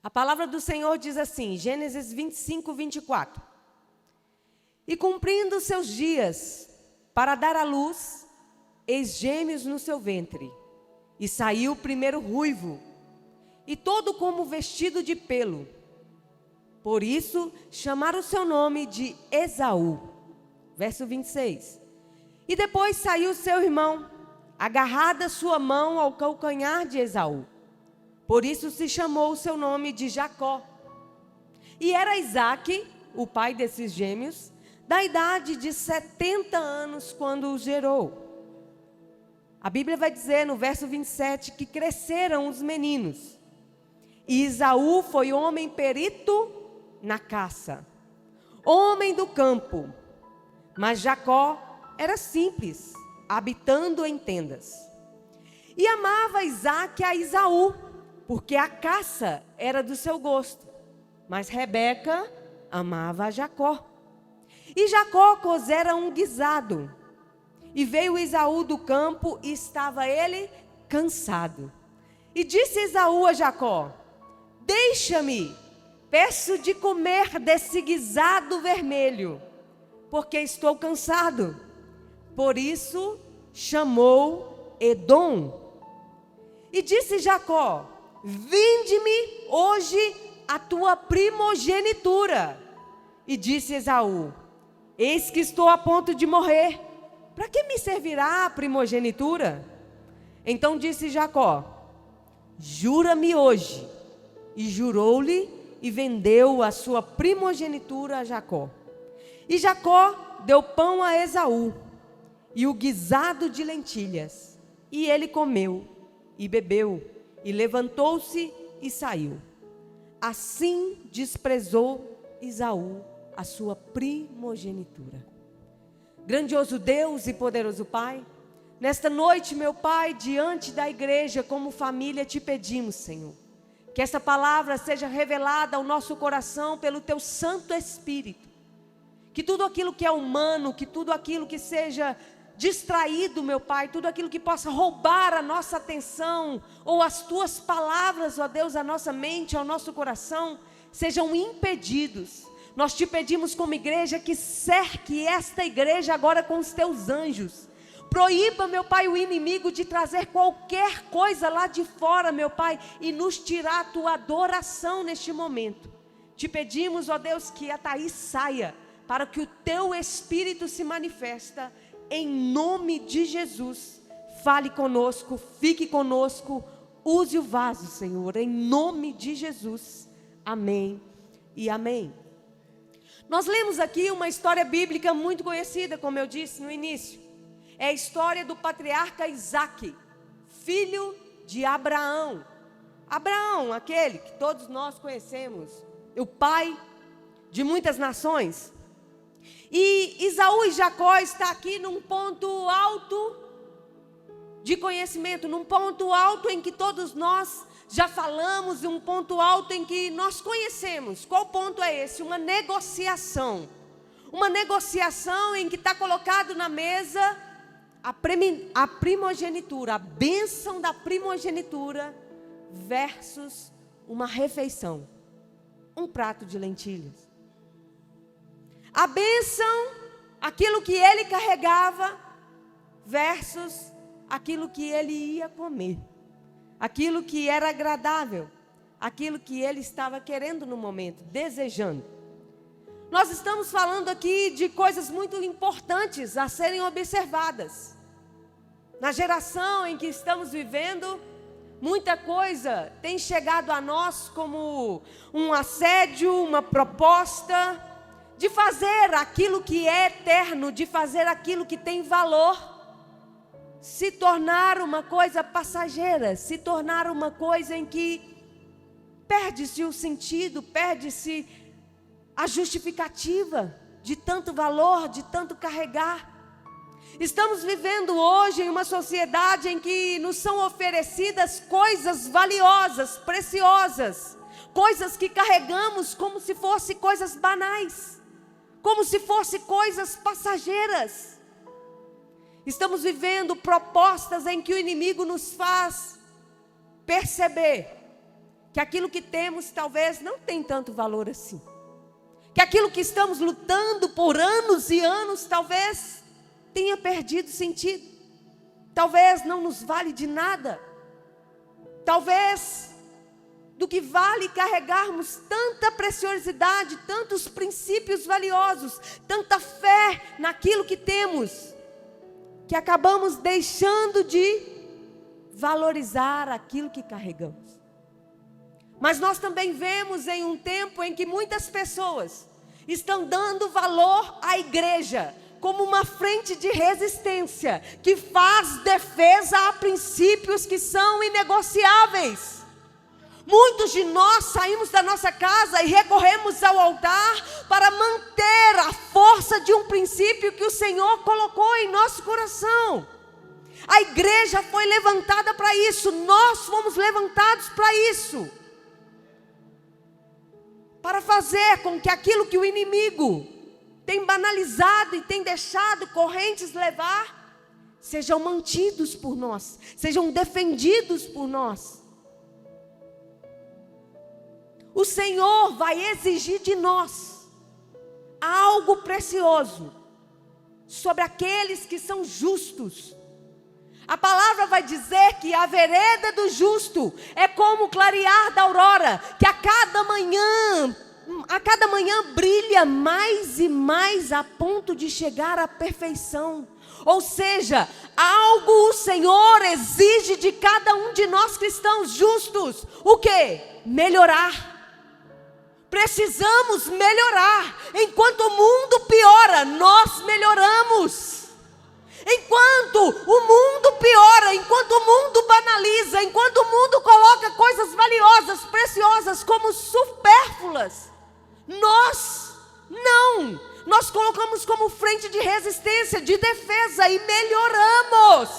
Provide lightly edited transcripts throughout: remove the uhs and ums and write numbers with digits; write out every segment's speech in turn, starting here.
A palavra do Senhor diz assim, Gênesis 25, 24. E cumprindo seus dias para dar à luz, eis gêmeos no seu ventre. E saiu o primeiro ruivo, e todo como vestido de pelo. Por isso chamaram o seu nome de Esaú. Verso 26. E depois saiu seu irmão, agarrada sua mão ao calcanhar de Esaú. Por isso se chamou o seu nome de Jacó. E era Isaque, o pai desses gêmeos, da idade de 70 anos quando os gerou. A Bíblia vai dizer no verso 27 que cresceram os meninos. E Esaú foi homem perito na caça, homem do campo. Mas Jacó era simples, habitando em tendas. E amava Isaque a Esaú, porque a caça era do seu gosto. Mas Rebeca amava a Jacó. E Jacó cozera um guisado. E veio Esaú do campo e estava ele cansado. E disse Esaú a Jacó: deixa-me, peço de comer desse guisado vermelho, porque estou cansado. Por isso chamou Edom. E disse Jacó: vinde-me hoje a tua primogenitura. E disse Esaú: eis que estou a ponto de morrer. Para que me servirá a primogenitura? Então disse Jacó: jura-me hoje. E jurou-lhe e vendeu a sua primogenitura a Jacó. E Jacó deu pão a Esaú e o guisado de lentilhas. E ele comeu e bebeu e levantou-se e saiu. Assim desprezou Esaú a sua primogenitura. Grandioso Deus e poderoso Pai, nesta noite, meu Pai, diante da igreja, como família, te pedimos, Senhor, que essa palavra seja revelada ao nosso coração pelo Teu Santo Espírito. Que tudo aquilo que é humano, que tudo aquilo que seja distraído, meu Pai, tudo aquilo que possa roubar a nossa atenção, ou as Tuas palavras, ó Deus, à nossa mente, ao nosso coração, sejam impedidos. Nós te pedimos como igreja que cerque esta igreja agora com os Teus anjos. Proíba, meu Pai, o inimigo de trazer qualquer coisa lá de fora, meu Pai, e nos tirar a Tua adoração neste momento. Te pedimos, ó Deus, que a Thaís saia, para que o Teu Espírito se manifesta, em nome de Jesus. Fale conosco, fique conosco, use o vaso, Senhor, em nome de Jesus. Amém e amém. Nós lemos aqui uma história bíblica muito conhecida, como eu disse no início. É a história do patriarca Isaque, filho de Abraão. Abraão, aquele que todos nós conhecemos, o pai de muitas nações. E Esaú e Jacó estão aqui num ponto alto de conhecimento, num ponto alto em que todos nós já falamos, um ponto alto em que nós conhecemos. Qual ponto é esse? Uma negociação. Uma negociação em que está colocado na mesa a primogenitura, a bênção da primogenitura versus uma refeição, um prato de lentilhas. A bênção, aquilo que ele carregava versus aquilo que ele ia comer. Aquilo que era agradável, aquilo que ele estava querendo no momento, desejando. Nós estamos falando aqui de coisas muito importantes a serem observadas. Na geração em que estamos vivendo, muita coisa tem chegado a nós como um assédio, uma proposta de fazer aquilo que é eterno, de fazer aquilo que tem valor, se tornar uma coisa passageira, se tornar uma coisa em que perde-se o sentido, perde-se a justificativa de tanto valor, de tanto carregar. Estamos vivendo hoje em uma sociedade em que nos são oferecidas coisas valiosas, preciosas, coisas que carregamos como se fossem coisas banais, como se fossem coisas passageiras. Estamos vivendo propostas em que o inimigo nos faz perceber que aquilo que temos talvez não tem tanto valor assim. Que aquilo que estamos lutando por anos e anos talvez tenha perdido sentido. Talvez não nos vale de nada. Talvez do que vale carregarmos tanta preciosidade, tantos princípios valiosos, tanta fé naquilo que temos, que acabamos deixando de valorizar aquilo que carregamos. Mas nós também vemos em um tempo em que muitas pessoas estão dando valor à igreja como uma frente de resistência, que faz defesa a princípios que são inegociáveis. Muitos de nós saímos da nossa casa e recorremos ao altar para manter a força de um princípio que o Senhor colocou em nosso coração. A igreja foi levantada para isso, nós fomos levantados para isso. Para fazer com que aquilo que o inimigo tem banalizado e tem deixado correntes levar, sejam mantidos por nós, sejam defendidos por nós. O Senhor vai exigir de nós algo precioso sobre aqueles que são justos. A palavra vai dizer que a vereda do justo é como o clarear da aurora, que a cada manhã brilha mais e mais a ponto de chegar à perfeição. Ou seja, algo o Senhor exige de cada um de nós cristãos justos. O quê? Melhorar. Precisamos melhorar. Enquanto o mundo piora, nós melhoramos. Enquanto o mundo piora, enquanto o mundo banaliza, enquanto o mundo coloca coisas valiosas, preciosas como supérfluas, nós não. Nós colocamos como frente de resistência, de defesa e melhoramos.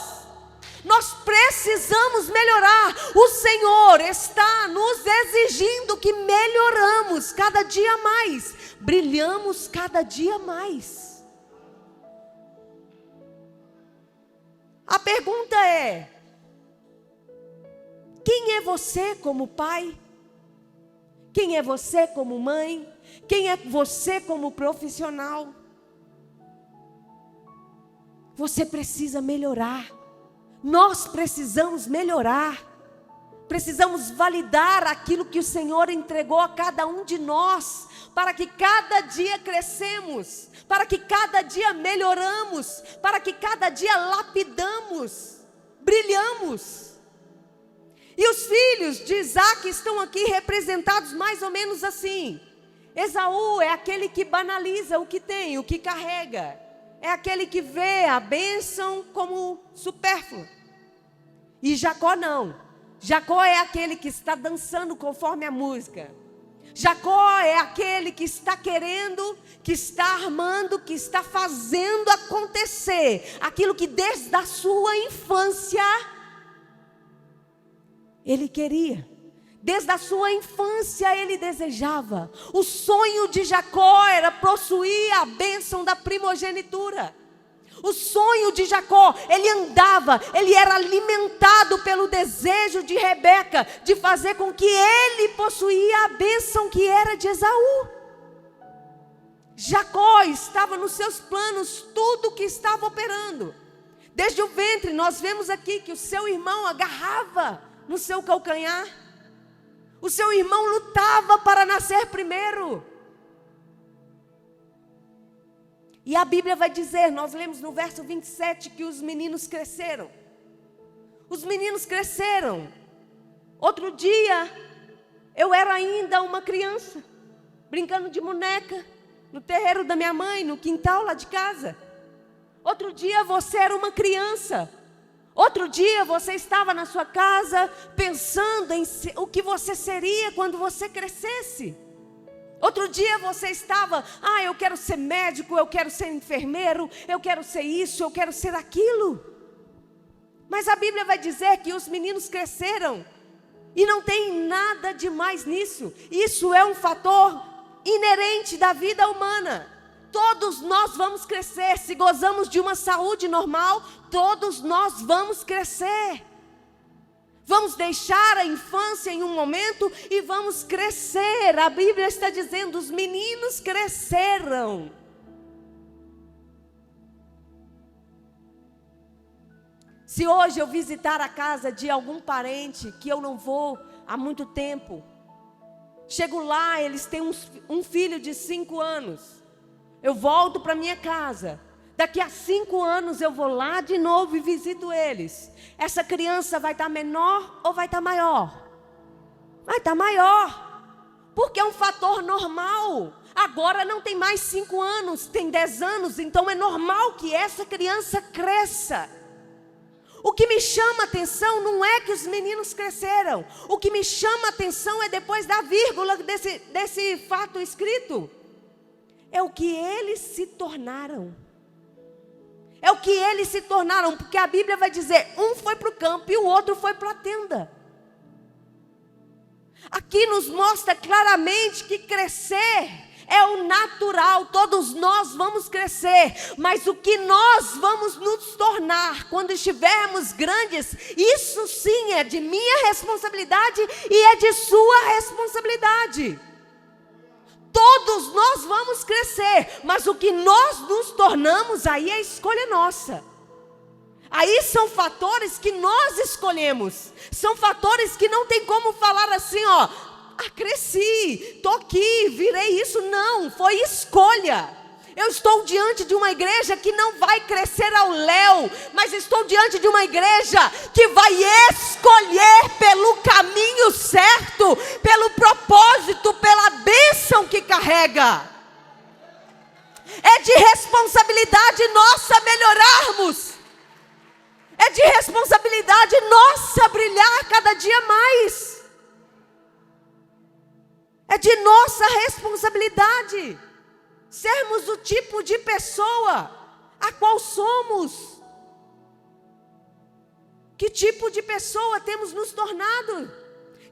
Nós precisamos melhorar. O Senhor está nos exigindo que melhoramos cada dia mais, brilhamos cada dia mais. A pergunta é: quem é você como pai? Quem é você como mãe? Quem é você como profissional? Você precisa melhorar. Nós precisamos melhorar. Precisamos validar aquilo que o Senhor entregou a cada um de nós, para que cada dia crescemos, para que cada dia melhoramos, para que cada dia lapidamos, brilhamos. E os filhos de Isaac estão aqui representados mais ou menos assim. Esaú é aquele que banaliza o que tem, o que carrega. É aquele que vê a bênção como supérflua. E Jacó não. Jacó é aquele que está dançando conforme a música. Jacó é aquele que está querendo, que está armando, que está fazendo acontecer aquilo que desde a sua infância ele queria. Desde a sua infância ele desejava. O sonho de Jacó era possuir a bênção da primogenitura. O sonho de Jacó, ele andava, ele era alimentado pelo desejo de Rebeca, de fazer com que ele possuía a bênção que era de Esaú. Jacó estava nos seus planos, tudo que estava operando. Desde o ventre, nós vemos aqui que o seu irmão agarrava no seu calcanhar. O seu irmão lutava para nascer primeiro. E a Bíblia vai dizer, nós lemos no verso 27, que os meninos cresceram. Os meninos cresceram. Outro dia, eu era ainda uma criança, brincando de boneca, no terreiro da minha mãe, no quintal lá de casa. Outro dia você era uma criança. Outro dia você estava na sua casa, pensando em o que você seria quando você crescesse. Outro dia você estava, eu quero ser médico, eu quero ser enfermeiro, eu quero ser isso, eu quero ser aquilo. Mas a Bíblia vai dizer que os meninos cresceram e não tem nada de mais nisso. Isso é um fator inerente da vida humana. Todos nós vamos crescer, se gozamos de uma saúde normal, todos nós vamos crescer. Vamos deixar a infância em um momento e vamos crescer. A Bíblia está dizendo, os meninos cresceram. Se hoje eu visitar a casa de algum parente que eu não vou há muito tempo, chego lá, eles têm um filho de 5 anos. Eu volto para minha casa. Daqui a 5 anos eu vou lá de novo e visito eles. Essa criança vai estar menor ou vai estar maior? Vai estar maior. Porque é um fator normal. Agora não tem mais 5 anos, tem 10 anos. Então é normal que essa criança cresça. O que me chama a atenção não é que os meninos cresceram. O que me chama a atenção é depois da vírgula desse fato escrito. É o que eles se tornaram. É o que eles se tornaram, porque a Bíblia vai dizer, um foi para o campo e o outro foi para a tenda. Aqui nos mostra claramente que crescer é o natural, todos nós vamos crescer, mas o que nós vamos nos tornar quando estivermos grandes, isso sim é de minha responsabilidade e é de sua responsabilidade. Todos nós vamos crescer, mas o que nós nos tornamos, aí é escolha nossa. Aí são fatores que nós escolhemos. São fatores que não tem como falar assim, ó, cresci, tô aqui, virei isso. Não, foi escolha. Eu estou diante de uma igreja que não vai crescer ao léu, mas estou diante de uma igreja que vai escolher pelo caminho certo, pelo propósito, pela bênção que carrega. É de responsabilidade nossa melhorarmos. É de responsabilidade nossa brilhar cada dia mais. É de nossa responsabilidade sermos o tipo de pessoa a qual somos. Que tipo de pessoa temos nos tornado?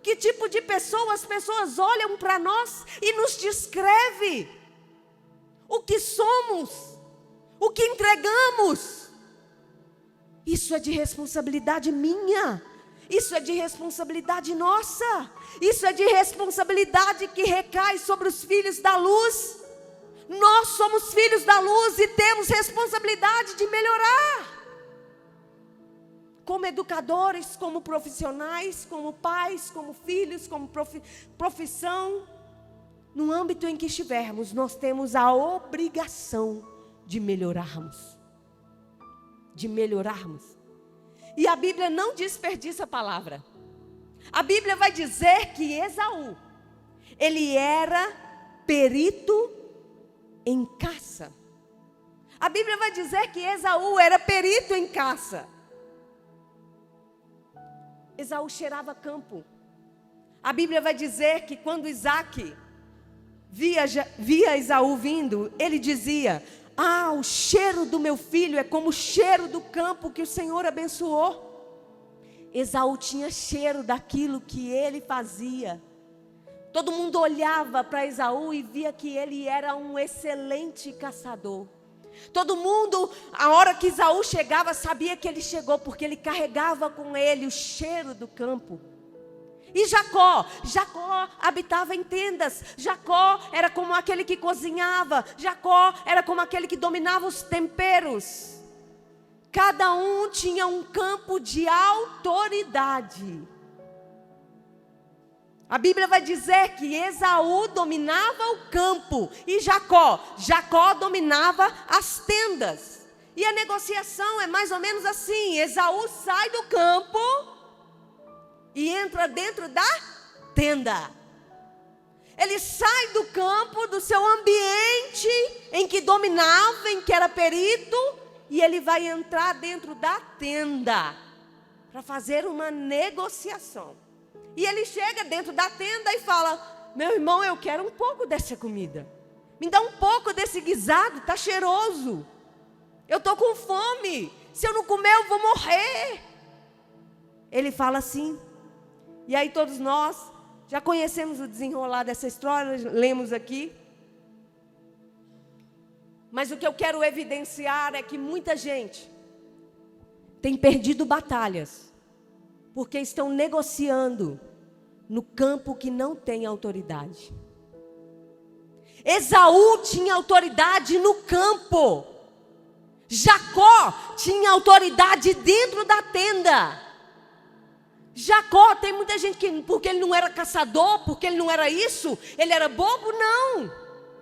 Que tipo de pessoa as pessoas olham para nós e nos descreve? O que somos? O que entregamos? Isso é de responsabilidade minha. Isso é de responsabilidade nossa. Isso é de responsabilidade que recai sobre os filhos da luz. Nós somos filhos da luz e temos responsabilidade de melhorar. Como educadores, como profissionais, como pais, como filhos, como profissão. No âmbito em que estivermos, nós temos a obrigação de melhorarmos. De melhorarmos. E a Bíblia não desperdiça a palavra. A Bíblia vai dizer que Esaú, ele era perito em caça. A Bíblia vai dizer que Esaú era perito em caça. Esaú cheirava campo. A Bíblia vai dizer que quando Isaac via Esaú vindo, ele dizia: o cheiro do meu filho é como o cheiro do campo que o Senhor abençoou. Esaú tinha cheiro daquilo que ele fazia. Todo mundo olhava para Esaú e via que ele era um excelente caçador. Todo mundo, a hora que Esaú chegava, sabia que ele chegou, porque ele carregava com ele o cheiro do campo. E Jacó habitava em tendas. Jacó era como aquele que cozinhava. Jacó era como aquele que dominava os temperos. Cada um tinha um campo de autoridade. A Bíblia vai dizer que Esaú dominava o campo e Jacó dominava as tendas. E a negociação é mais ou menos assim: Esaú sai do campo e entra dentro da tenda. Ele sai do campo, do seu ambiente em que dominava, em que era perito, e ele vai entrar dentro da tenda para fazer uma negociação. E ele chega dentro da tenda e fala: meu irmão, eu quero um pouco dessa comida. Me dá um pouco desse guisado, está cheiroso. Eu estou com fome. Se eu não comer, eu vou morrer. Ele fala assim. E aí todos nós já conhecemos o desenrolar dessa história, lemos aqui. Mas o que eu quero evidenciar é que muita gente tem perdido batalhas Porque estão negociando no campo que não tem autoridade. Esaú tinha autoridade no campo. Jacó tinha autoridade dentro da tenda. Jacó, tem muita gente que, porque ele não era caçador, porque ele não era isso, ele era bobo, não.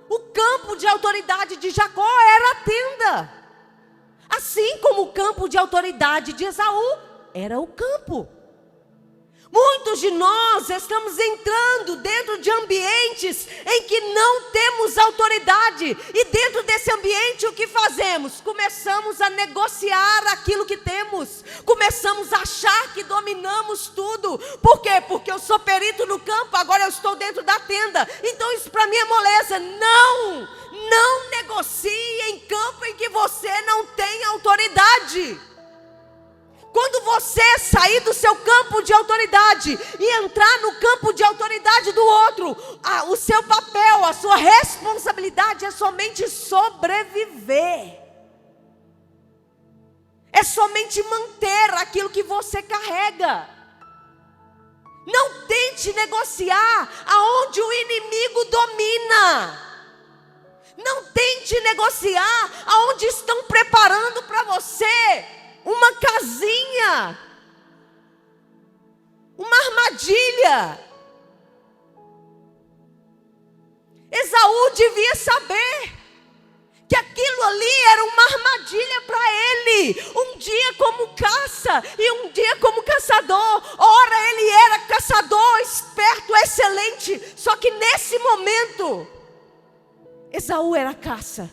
O campo de autoridade de Jacó era a tenda. Assim como o campo de autoridade de Esaú era o campo. Muitos de nós estamos entrando dentro de ambientes em que não temos autoridade. E dentro desse ambiente o que fazemos? Começamos a negociar aquilo que temos. Começamos a achar que dominamos tudo. Por quê? Porque eu sou perito no campo, agora eu estou dentro da tenda. Então isso para mim é moleza. Não negocie em campo em que você não tem autoridade. Quando você sair do seu campo de autoridade e entrar no campo de autoridade do outro, o seu papel, a sua responsabilidade é somente sobreviver. É somente manter aquilo que você carrega. Não tente negociar aonde o inimigo domina. Não tente negociar aonde estão preparando para você uma casinha, uma armadilha. Esaú devia saber que aquilo ali era uma armadilha para ele. Um dia como caça e um dia como caçador. Ora ele era caçador, esperto, excelente. Só que nesse momento, Esaú era caça.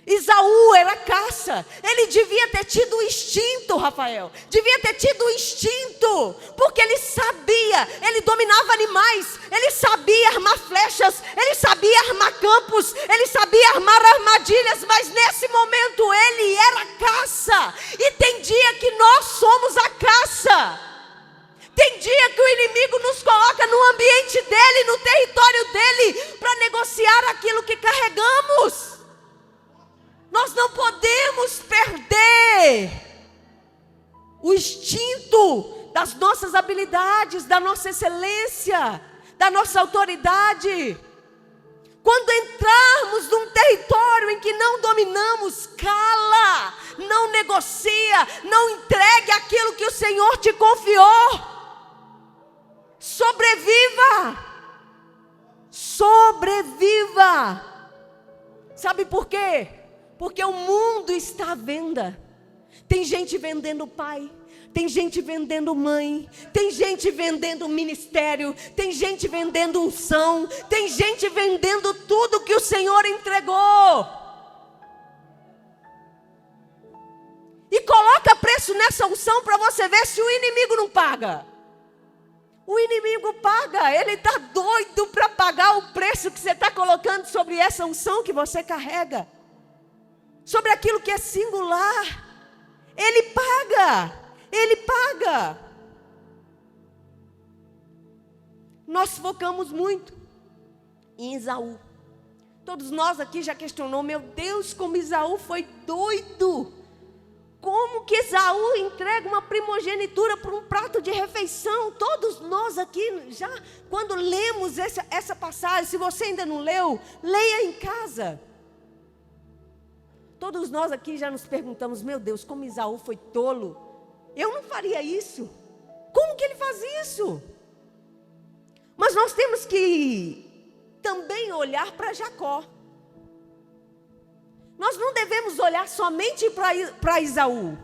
Esaú era caça. Ele devia ter tido o instinto, Rafael. Devia ter tido o instinto. Porque ele sabia, ele dominava animais. Ele sabia armar flechas. Ele sabia armar campos. Ele sabia armar armadilhas. Mas nesse momento ele era caça. E tem dia que nós somos a caça. Tem dia que o inimigo nos coloca no ambiente dele, no território dele, para negociar aquilo que carregamos. Nós não podemos perder o instinto das nossas habilidades, da nossa excelência, da nossa autoridade. Quando entrarmos num território em que não dominamos, cala, não negocia, não entregue aquilo que o Senhor te confiou. Sobreviva. Sobreviva. Sabe por quê? Porque o mundo está à venda. Tem gente vendendo pai, tem gente vendendo mãe, tem gente vendendo ministério, tem gente vendendo unção, tem gente vendendo tudo que o Senhor entregou. E coloca preço nessa unção para você ver se o inimigo não paga. O inimigo paga, ele está doido para pagar o preço que você está colocando sobre essa unção que você carrega. Sobre aquilo que é singular. Ele paga. Ele paga. Nós focamos muito em Esaú. Todos nós aqui já questionou, meu Deus, como Esaú foi doido. Como que Esaú entrega uma primogenitura por um prato de refeição? Todos nós aqui, já quando lemos essa passagem, se você ainda não leu, leia em casa. Todos nós aqui já nos perguntamos, meu Deus, como Esaú foi tolo. Eu não faria isso. Como que ele faz isso? Mas nós temos que também olhar para Jacó. Nós não devemos olhar somente para Esaú.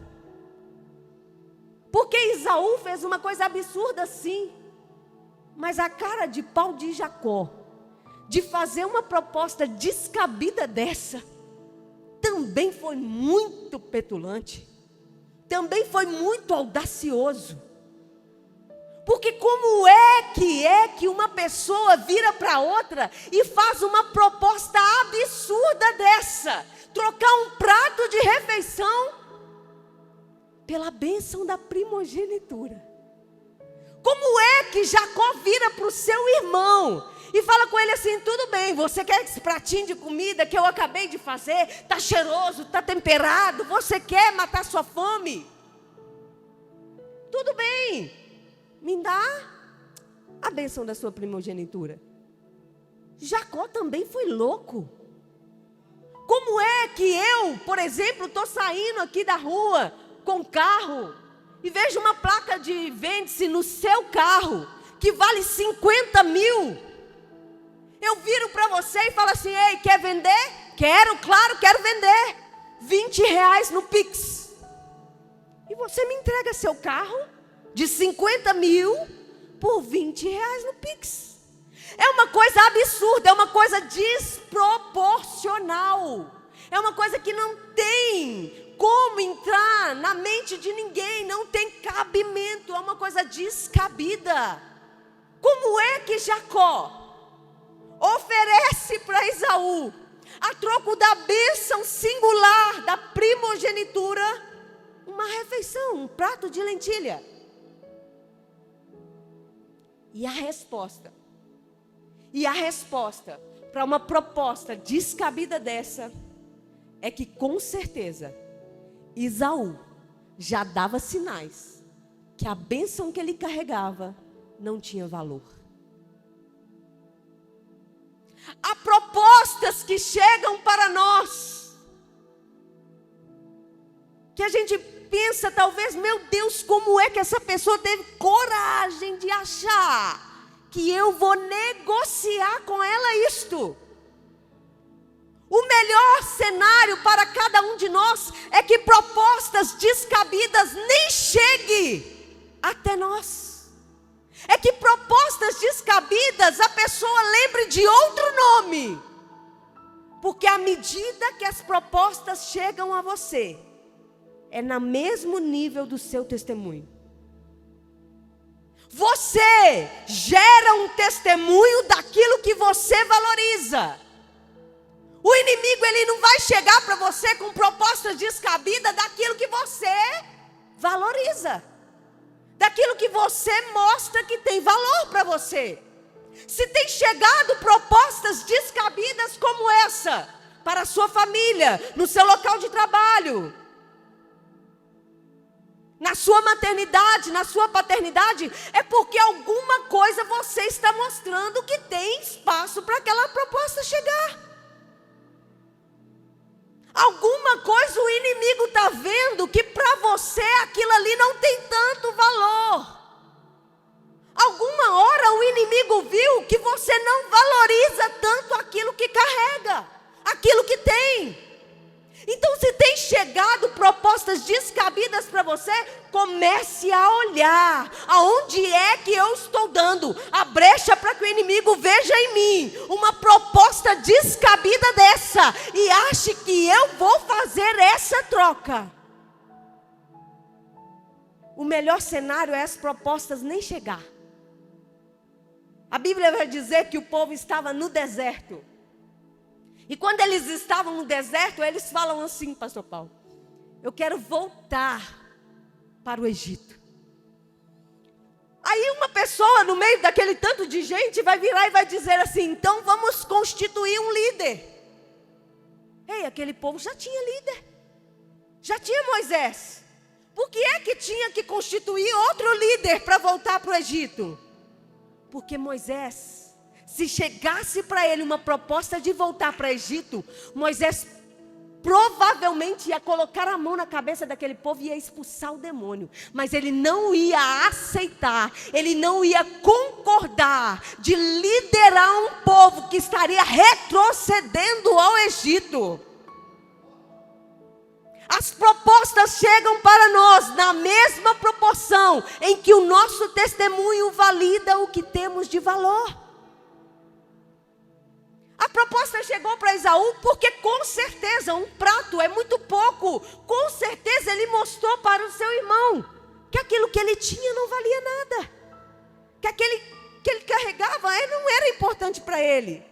Porque Esaú fez uma coisa absurda sim. Mas a cara de pau de Jacó, de fazer uma proposta descabida dessa, também foi muito petulante. Também foi muito audacioso. Porque como é que uma pessoa vira para outra e faz uma proposta absurda dessa? Trocar um prato de refeição pela bênção da primogenitura. Como é que Jacó vira para o seu irmão e fala com ele assim, tudo bem, você quer esse pratinho de comida que eu acabei de fazer? Está cheiroso, está temperado, você quer matar sua fome? tudo bem, me dá a bênção da sua primogenitura. Jacó também foi louco. Como é que eu, por exemplo, estou saindo aqui da rua com carro e vejo uma placa de vende-se no seu carro que vale 50 mil? Eu viro para você e falo assim: ei, quer vender? Quero, claro, quero vender. R$20 no Pix. E você me entrega seu carro de 50 mil por R$20 no Pix. É uma coisa absurda, é uma coisa desproporcional. É uma coisa que não tem como entrar na mente de ninguém, não tem cabimento, é uma coisa descabida. Como é que Jacó oferece para Esaú, a troco da bênção singular da primogenitura, uma refeição, um prato de lentilha? E a resposta para uma proposta descabida dessa é que, com certeza, Esaú já dava sinais que a bênção que ele carregava não tinha valor. Há propostas que chegam para nós, que a gente pensa, talvez, meu Deus, como é que essa pessoa teve coragem de achar que eu vou negociar com ela isto? O melhor cenário para cada um de nós é que propostas descabidas nem cheguem até nós. É que propostas descabidas a pessoa lembre de outro nome. Porque à medida que as propostas chegam a você, é no mesmo nível do seu testemunho. Você gera um testemunho daquilo que você valoriza. O inimigo, ele não vai chegar para você com propostas descabidas daquilo que você valoriza, daquilo que você mostra que tem valor para você. Se tem chegado propostas descabidas como essa para a sua família, no seu local de trabalho, na sua maternidade, na sua paternidade, é porque alguma coisa você está mostrando que tem espaço para aquela proposta chegar. Alguma coisa o inimigo está vendo que para você aquilo ali não tem tanto valor. Alguma hora o inimigo viu que você não valoriza tanto aquilo que carrega, aquilo que tem. Então, se tem chegado propostas descabidas para você, comece a olhar aonde é que eu estou dando a brecha para que o inimigo veja em mim uma proposta descabida dessa e ache que eu vou fazer essa troca. O melhor cenário é as propostas nem chegar. A Bíblia vai dizer que o povo estava no deserto. E quando eles estavam no deserto, eles falam assim: pastor Paulo, eu quero voltar para o Egito. Aí uma pessoa no meio daquele tanto de gente vai virar e vai dizer assim: então vamos constituir um líder. Ei, aquele povo já tinha líder, já tinha Moisés. Por que é que tinha que constituir outro líder para voltar para o Egito? Porque Moisés, se chegasse para ele uma proposta de voltar para o Egito, Moisés provavelmente ia colocar a mão na cabeça daquele povo e ia expulsar o demônio. Mas ele não ia aceitar, ele não ia concordar de liderar um povo que estaria retrocedendo ao Egito. As propostas chegam para nós na mesma proporção em que o nosso testemunho valida o que temos de valor. A proposta chegou para Esaú porque, com certeza, um prato é muito pouco. Com certeza ele mostrou para o seu irmão que aquilo que ele tinha não valia nada, que aquele que ele carregava não era importante para ele.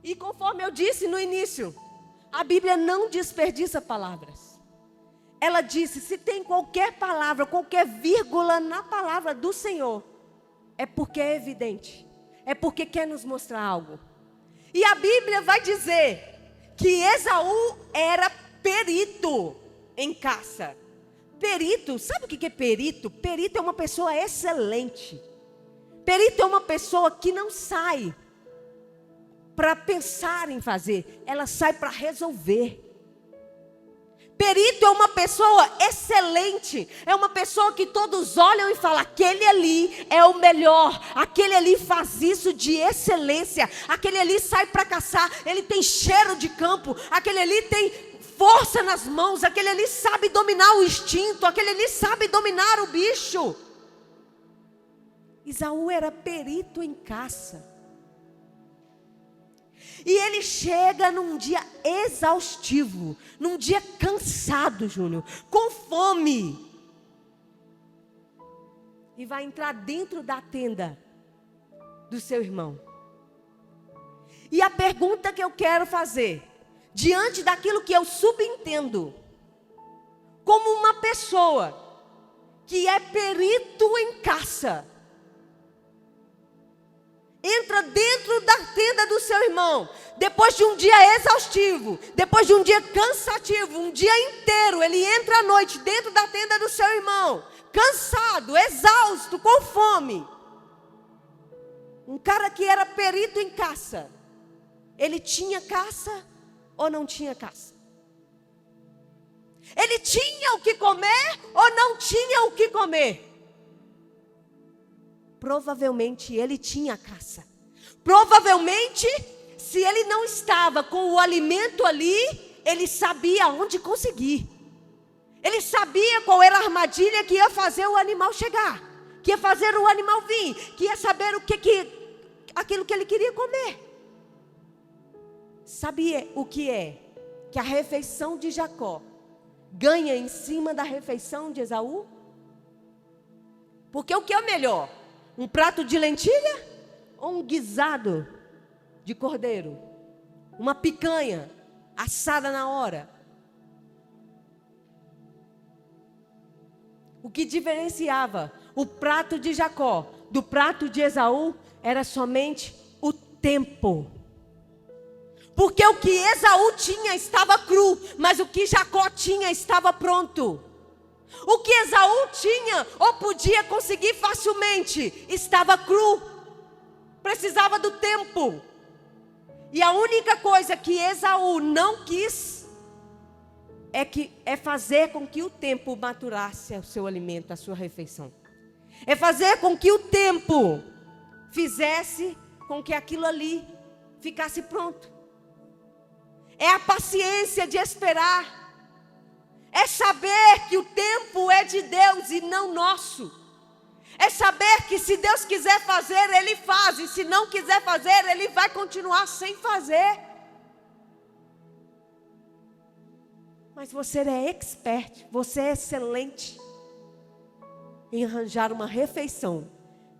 E conforme eu disse no início, a Bíblia não desperdiça palavras. Ela disse: se tem qualquer palavra, qualquer vírgula na palavra do Senhor, é porque é evidente, é porque quer nos mostrar algo. E a Bíblia vai dizer que Esaú era perito em caça. Perito, sabe o que é perito? Perito é uma pessoa excelente. Perito é uma pessoa que não sai para pensar em fazer, ela sai para resolver. Perito é uma pessoa excelente, é uma pessoa que todos olham e falam, aquele ali é o melhor, aquele ali faz isso de excelência, aquele ali sai para caçar, ele tem cheiro de campo, aquele ali tem força nas mãos, aquele ali sabe dominar o instinto, aquele ali sabe dominar o bicho. Esaú era perito em caça. E ele chega num dia exaustivo, num dia cansado, Júnior, com fome. E vai entrar dentro da tenda do seu irmão. E a pergunta que eu quero fazer, diante daquilo que eu subentendo, como uma pessoa que é perito em caça, entra dentro da tenda do seu irmão, depois de um dia exaustivo, depois de um dia cansativo, um dia inteiro, ele entra à noite dentro da tenda do seu irmão, cansado, exausto, com fome. Um cara que era perito em caça, ele tinha caça ou não tinha caça? Ele tinha o que comer ou não tinha o que comer? Provavelmente ele tinha caça. Provavelmente, se ele não estava com o alimento ali, ele sabia onde conseguir. Ele sabia qual era a armadilha que ia fazer o animal chegar, que ia fazer o animal vir, que ia saber aquilo que ele queria comer. Sabia o que é? Que a refeição de Jacó ganha em cima da refeição de Esaú? Porque o que é melhor? Um prato de lentilha ou um guisado de cordeiro? Uma picanha assada na hora? O que diferenciava o prato de Jacó do prato de Esaú era somente o tempo. Porque o que Esaú tinha estava cru, mas o que Jacó tinha estava pronto. O que Esaú tinha ou podia conseguir facilmente estava cru, precisava do tempo. E a única coisa que Esaú não quis é fazer com que o tempo maturasse o seu alimento, a sua refeição. É fazer com que o tempo fizesse com que aquilo ali ficasse pronto. É a paciência de esperar. É saber que o tempo é de Deus e não nosso. É saber que se Deus quiser fazer, Ele faz. E se não quiser fazer, Ele vai continuar sem fazer. Mas você é expert, você é excelente em arranjar uma refeição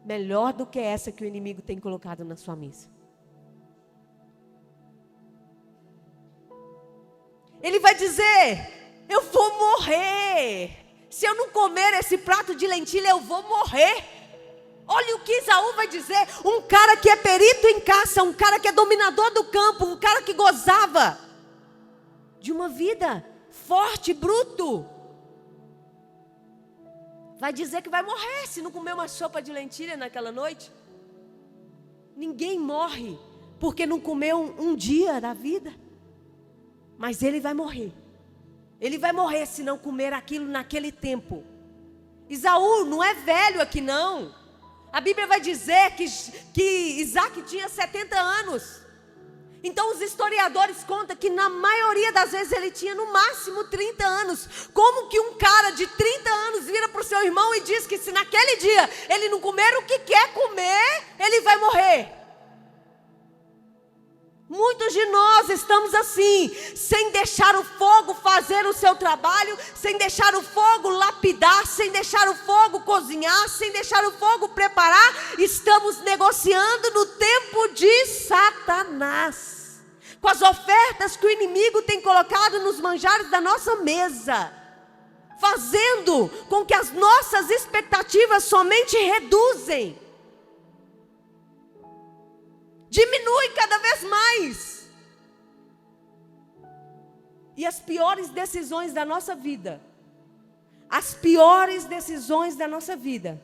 melhor do que essa que o inimigo tem colocado na sua mesa. Ele vai dizer, eu vou morrer. Se eu não comer esse prato de lentilha, eu vou morrer. Olha o que Esaú vai dizer. Um cara que é perito em caça, um cara que é dominador do campo, um cara que gozava de uma vida forte, bruto, vai dizer que vai morrer se não comer uma sopa de lentilha naquela noite. Ninguém morre porque não comeu um dia da vida. Mas ele vai morrer. Ele vai morrer se não comer aquilo naquele tempo. Esaú não é velho aqui não. A Bíblia vai dizer que Isaac tinha 70 anos. Então os historiadores contam que na maioria das vezes ele tinha no máximo 30 anos. Como que um cara de 30 anos vira para o seu irmão e diz que se naquele dia ele não comer o que quer comer, ele vai morrer? Muitos de nós estamos assim, sem deixar o fogo fazer o seu trabalho, sem deixar o fogo lapidar, sem deixar o fogo cozinhar, sem deixar o fogo preparar. Estamos negociando no tempo de Satanás, com as ofertas que o inimigo tem colocado nos manjares da nossa mesa, fazendo com que as nossas expectativas somente reduzem. Diminui cada vez mais. E as piores decisões da nossa vida, as piores decisões da nossa vida,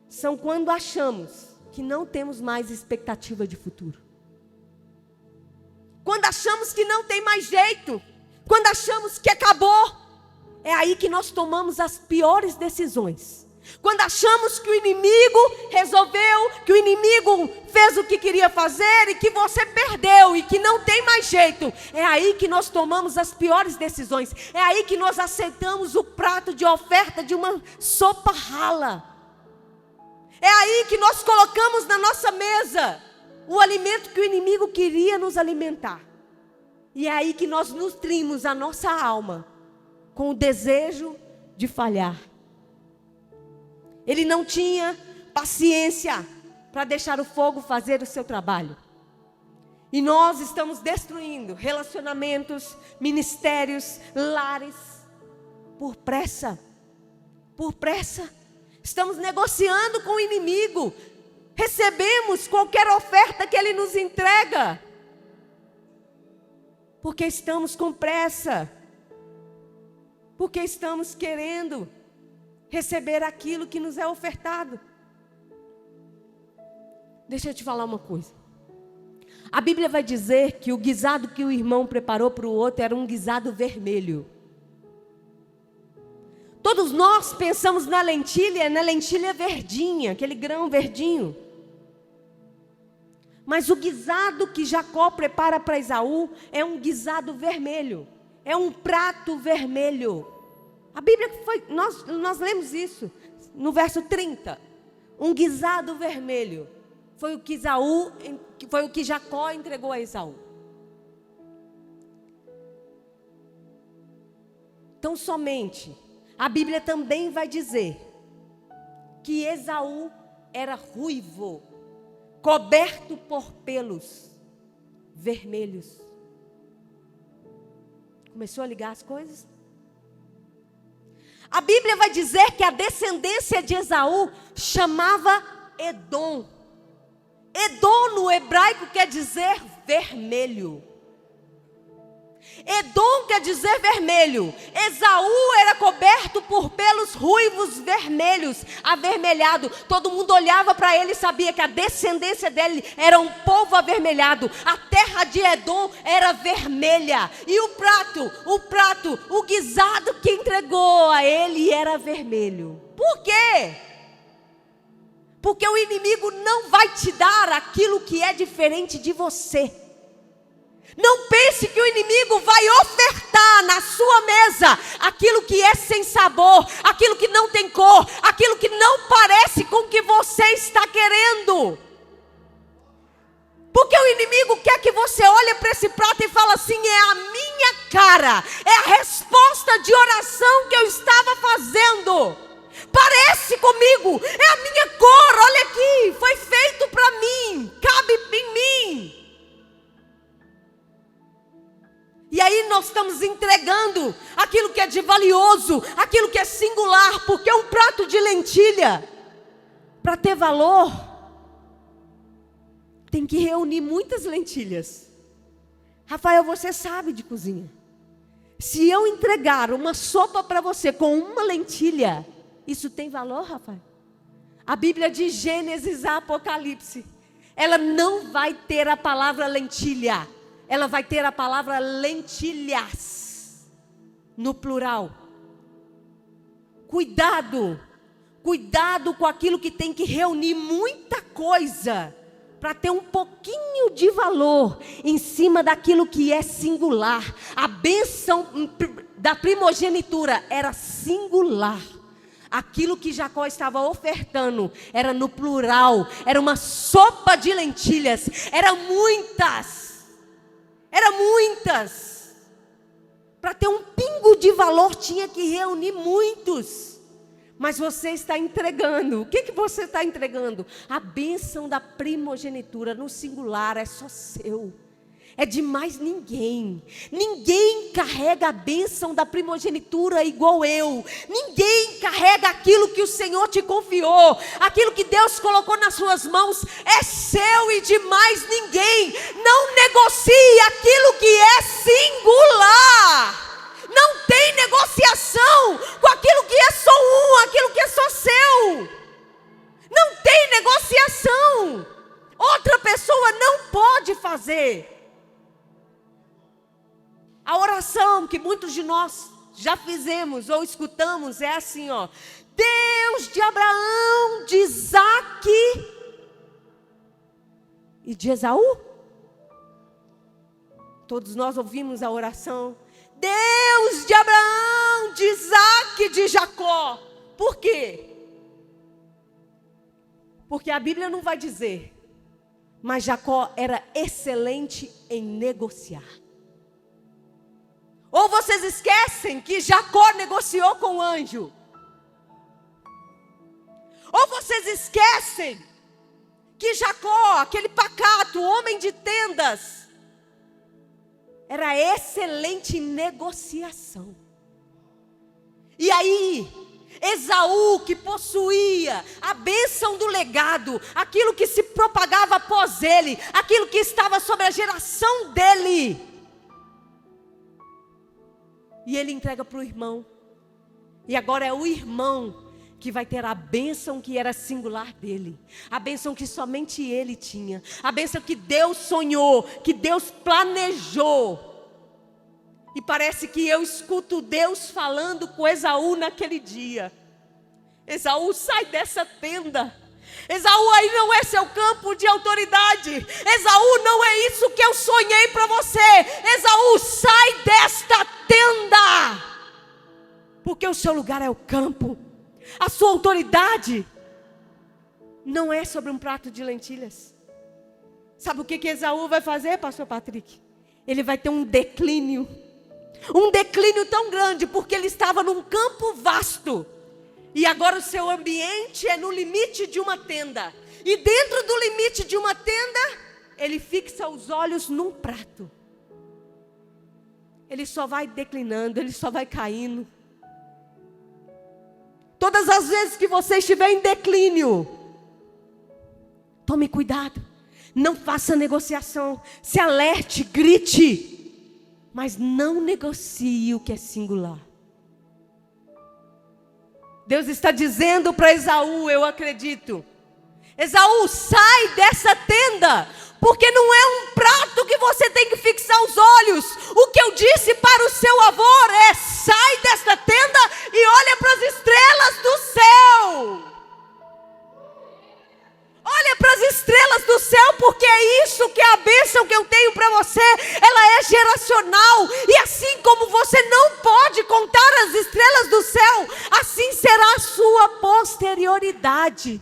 são quando achamos que não temos mais expectativa de futuro. Quando achamos que não tem mais jeito, quando achamos que acabou, é aí que nós tomamos as piores decisões. Quando achamos que o inimigo resolveu, que o inimigo fez o que queria fazer e que você perdeu e que não tem mais jeito, é aí que nós tomamos as piores decisões. É aí que nós aceitamos o prato de oferta de uma sopa rala. É aí que nós colocamos na nossa mesa o alimento que o inimigo queria nos alimentar. E é aí que nós nutrimos a nossa alma com o desejo de falhar. Ele não tinha paciência para deixar o fogo fazer o seu trabalho. E nós estamos destruindo relacionamentos, ministérios, lares, por pressa. Por pressa. Estamos negociando com o inimigo. Recebemos qualquer oferta que ele nos entrega. Porque estamos com pressa. Porque estamos querendo receber aquilo que nos é ofertado. Deixa eu te falar uma coisa. A Bíblia vai dizer que o guisado que o irmão preparou para o outro era um guisado vermelho. Todos nós pensamos na lentilha verdinha, aquele grão verdinho. Mas o guisado que Jacó prepara para Esaú é um guisado vermelho. É um prato vermelho. A Bíblia nós lemos isso no verso 30. Um guisado vermelho. Foi o que Jacó entregou a Esaú. Então somente, a Bíblia também vai dizer que Esaú era ruivo, coberto por pelos vermelhos. Começou a ligar as coisas? A Bíblia vai dizer que a descendência de Esaú chamava Edom. Edom no hebraico quer dizer vermelho. Edom quer dizer vermelho. Esaú era coberto por pelos ruivos vermelhos, avermelhado. Todo mundo olhava para ele e sabia que a descendência dele era um povo avermelhado. A terra de Edom era vermelha. E o guisado que entregou a ele era vermelho. Por quê? Porque o inimigo não vai te dar aquilo que é diferente de você. Não pense que o inimigo vai ofertar na sua mesa aquilo que é sem sabor, aquilo que não tem cor, aquilo que não parece com o que você está querendo. Porque o inimigo quer que você olhe para esse prato e fale assim: é a minha cara, é a resposta de oração que eu estava fazendo. Parece comigo, é a minha cor, olha aqui, foi feito para mim, cabe em mim. E aí nós estamos entregando aquilo que é de valioso, aquilo que é singular, porque um prato de lentilha, para ter valor, tem que reunir muitas lentilhas. Rafael, você sabe de cozinha. Se eu entregar uma sopa para você com uma lentilha, isso tem valor, Rafael? A Bíblia de Gênesis a Apocalipse, ela não vai ter a palavra lentilha. Ela vai ter a palavra lentilhas, no plural. Cuidado com aquilo que tem que reunir muita coisa, para ter um pouquinho de valor, em cima daquilo que é singular. A bênção da primogenitura era singular. Aquilo que Jacó estava ofertando era no plural, era uma sopa de lentilhas, eram muitas. Para ter um pingo de valor tinha que reunir muitos. Mas você está entregando. O que você está entregando? A bênção da primogenitura no singular é só seu. é de mais ninguém. Ninguém carrega a bênção da primogenitura igual eu. Ninguém carrega aquilo que o Senhor te confiou. Aquilo que Deus colocou nas suas mãos é seu e de mais ninguém. Não negocie aquilo que é singular. Não tem negociação com aquilo que é só aquilo que é só seu. Não tem negociação. Outra pessoa não pode fazer. A oração que muitos de nós já fizemos ou escutamos é assim, ó: Deus de Abraão, de Isaque e de Esaú. Todos nós ouvimos a oração: Deus de Abraão, de Isaque e de Jacó. Por quê? Porque a Bíblia não vai dizer, mas Jacó era excelente em negociar. Ou vocês esquecem que Jacó negociou com o anjo? Ou vocês esquecem que Jacó, aquele pacato, homem de tendas, era excelente em negociação? E aí, Esaú, que possuía a bênção do legado, aquilo que se propagava após ele, aquilo que estava sobre a geração dele, e ele entrega para o irmão. E agora é o irmão que vai ter a bênção que era singular dele. A bênção que somente ele tinha. A bênção que Deus sonhou, que Deus planejou. E parece que eu escuto Deus falando com Esaú naquele dia: Esaú, sai dessa tenda. Esaú, aí não é seu campo de autoridade. Esaú, não é isso que eu sonhei para você. Esaú, sai desta tenda, porque o seu lugar é o campo. A sua autoridade não é sobre um prato de lentilhas. Sabe o que Esaú vai fazer, pastor Patrick? Ele vai ter um declínio tão grande, porque ele estava num campo vasto. E agora o seu ambiente é no limite de uma tenda. E dentro do limite de uma tenda, ele fixa os olhos num prato. Ele só vai declinando, ele só vai caindo. Todas as vezes que você estiver em declínio, tome cuidado. Não faça negociação. Se alerte, grite. Mas não negocie o que é singular. Deus está dizendo para Esaú, eu acredito: Esaú, sai dessa tenda, porque não é um prato que você tem que fixar os olhos. O que eu disse para o seu avô é: sai desta tenda e olha para as estrelas do céu. Olha para as estrelas do céu, porque é isso que é a bênção que eu tenho para você. Ela é geracional. E assim como você não pode contar as estrelas do céu, assim será a sua posterioridade.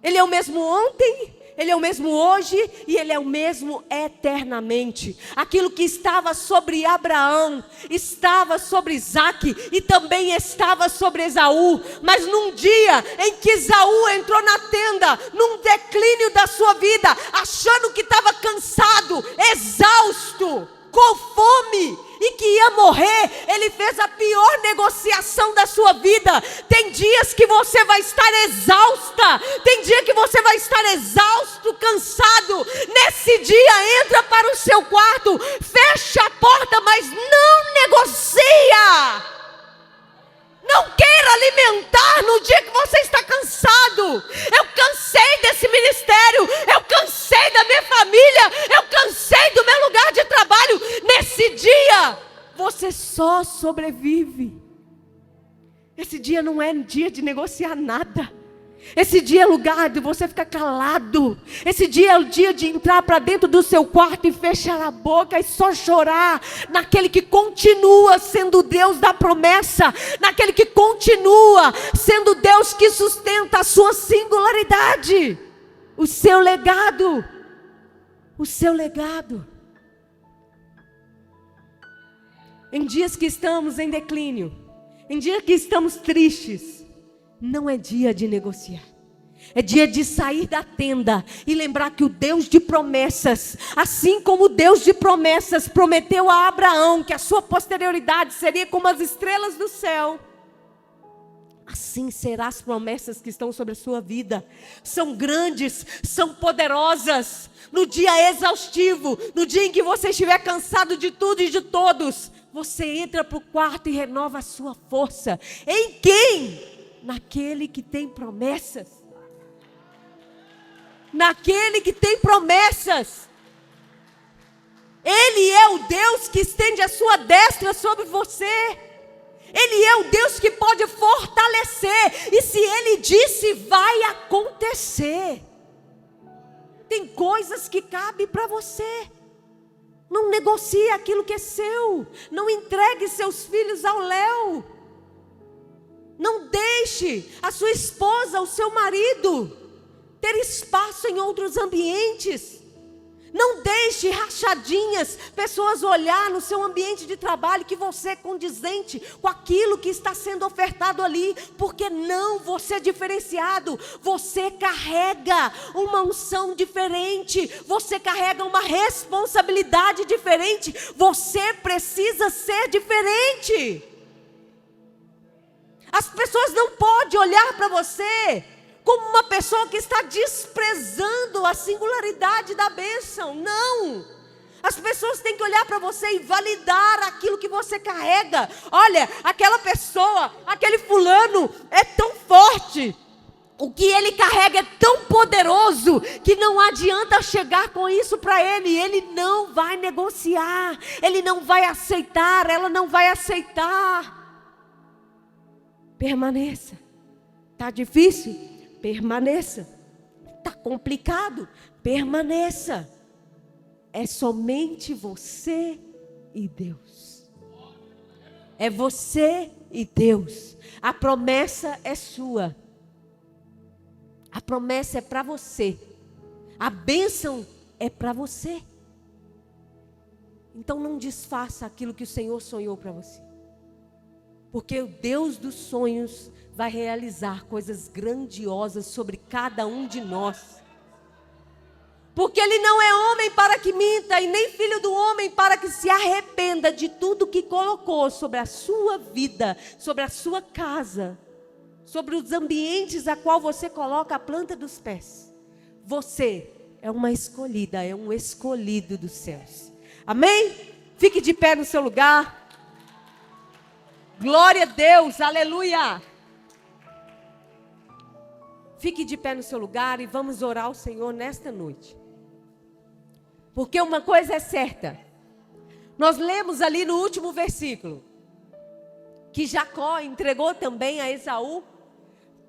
Ele é o mesmo ontem, Ele é o mesmo hoje e Ele é o mesmo eternamente. Aquilo que estava sobre Abraão, estava sobre Isaque e também estava sobre Esaú. Mas num dia em que Esaú entrou na tenda, num declínio da sua vida, achando que estava cansado, exausto, com fome e que ia morrer, ele fez a pior negociação da sua vida. Tem dias que você vai estar exausta, tem dia que você vai estar exausto, cansado. Nesse dia, entra para o seu quarto, fecha a porta, mas não negocia. Não queira alimentar no dia que você está cansado. Eu cansei desse ministério, eu cansei da minha família, eu cansei do meu lugar de trabalho. Nesse dia, você só sobrevive. Esse dia não é dia de negociar nada. Esse dia é lugar de você ficar calado. Esse dia é o dia de entrar para dentro do seu quarto e fechar a boca e só chorar naquele que continua sendo Deus da promessa, naquele que continua sendo Deus que sustenta a sua singularidade, o seu legado. O seu legado. Em dias que estamos em declínio, em dias que estamos tristes, não é dia de negociar. É dia de sair da tenda e lembrar que o Deus de promessas, assim como o Deus de promessas prometeu a Abraão que a sua posterioridade seria como as estrelas do céu, assim serão as promessas que estão sobre a sua vida. São grandes, são poderosas. No dia exaustivo, no dia em que você estiver cansado de tudo e de todos, você entra para o quarto e renova a sua força. Em quem? Naquele que tem promessas. Naquele que tem promessas. Ele é o Deus que estende a sua destra sobre você. Ele é o Deus que pode fortalecer. E se Ele disse, vai acontecer. Tem coisas que cabem para você. Não negocie aquilo que é seu. Não entregue seus filhos ao léu. Não deixe a sua esposa, o seu marido, ter espaço em outros ambientes. Não deixe rachadinhas, pessoas olhar no seu ambiente de trabalho que você é condizente com aquilo que está sendo ofertado ali. Porque não, você é diferenciado. Você carrega uma unção diferente. Você carrega uma responsabilidade diferente. Você precisa ser diferente. As pessoas não podem olhar para você como uma pessoa que está desprezando a singularidade da bênção. Não! As pessoas têm que olhar para você e validar aquilo que você carrega. Olha, aquela pessoa, aquele fulano é tão forte. O que ele carrega é tão poderoso que não adianta chegar com isso para ele. Ele não vai negociar. Ele não vai aceitar. Ela não vai aceitar. Permaneça. Está difícil? Permaneça. Está complicado? Permaneça. É somente você e Deus. É você e Deus. A promessa é sua. A promessa é para você. A bênção é para você. Então não desfaça aquilo que o Senhor sonhou para você. Porque o Deus dos sonhos vai realizar coisas grandiosas sobre cada um de nós. Porque Ele não é homem para que minta, e nem filho do homem para que se arrependa de tudo que colocou sobre a sua vida, sobre a sua casa, sobre os ambientes a qual você coloca a planta dos pés. Você é uma escolhida, é um escolhido dos céus. Amém? Fique de pé no seu lugar. Glória a Deus, aleluia. Fique de pé no seu lugar e vamos orar ao Senhor nesta noite. Porque uma coisa é certa. Nós lemos ali no último versículo que Jacó entregou também a Esaú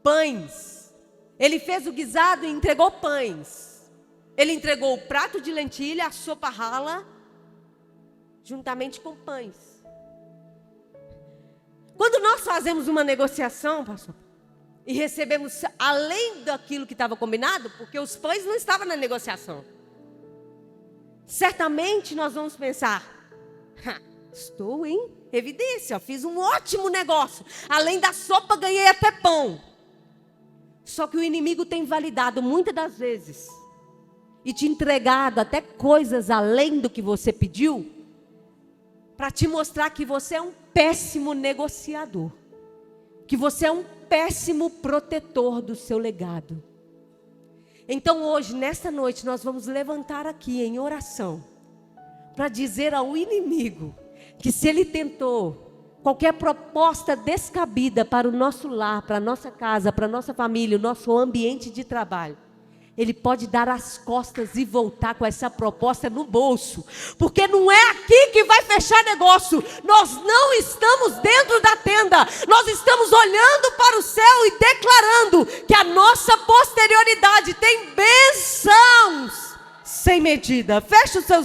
pães. Ele fez o guisado e entregou pães. Ele entregou o prato de lentilha, a sopa rala, juntamente com pães. Quando nós fazemos uma negociação, pastor, e recebemos além daquilo que estava combinado, porque os pães não estavam na negociação, certamente nós vamos pensar, estou em evidência, fiz um ótimo negócio, além da sopa ganhei até pão. Só que o inimigo tem validado muitas das vezes e te entregado até coisas além do que você pediu, para te mostrar que você é um péssimo negociador, que você é um péssimo protetor do seu legado. Então hoje, nesta noite, nós vamos levantar aqui em oração, para dizer ao inimigo, que se ele tentou qualquer proposta descabida para o nosso lar, para a nossa casa, para a nossa família, o nosso ambiente de trabalho, ele pode dar as costas e voltar com essa proposta no bolso. Porque não é aqui que vai fechar negócio. Nós não estamos dentro da tenda. Nós estamos olhando para o céu e declarando que a nossa posterioridade tem bênçãos sem medida. Feche os seus